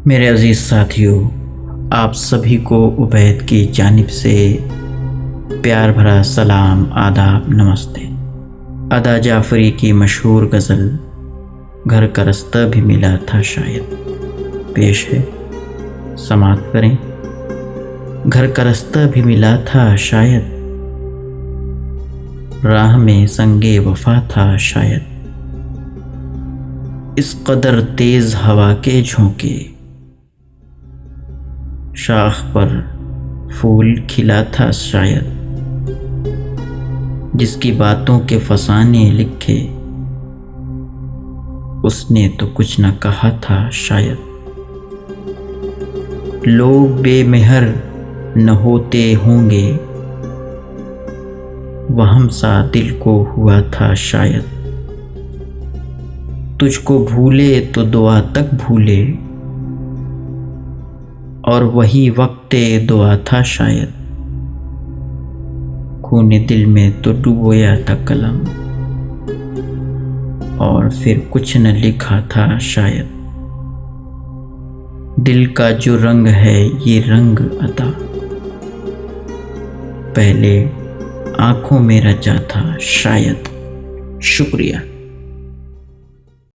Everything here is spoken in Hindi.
मेरे अज़ीज़ साथियों, आप सभी को उबैद की जानिब से प्यार भरा सलाम, आदाब, नमस्ते। अदा जाफ़री की मशहूर गज़ल घर का रास्ता भी मिला था शायद पेश है, समाअत करें। घर का रास्ता भी मिला था शायद, राह में संगे वफ़ा था शायद, इस कदर तेज़ हवा के झोंके, शाख पर फूल खिला था शायद, जिसकी बातों के फसाने लिखे उसने तो कुछ न कहा था शायद। लोग बेमेहर न होते होंगे, वहम सा दिल को हुआ था शायद, तुझको भूले तो दुआ तक भूले, और वही वक्ते दुआ था शायद। खूने दिल में तो डुबोया था कलम, और फिर कुछ न लिखा था शायद। दिल का जो रंग है ये रंग अता, पहले आँखों में रचा था शायद। शुक्रिया।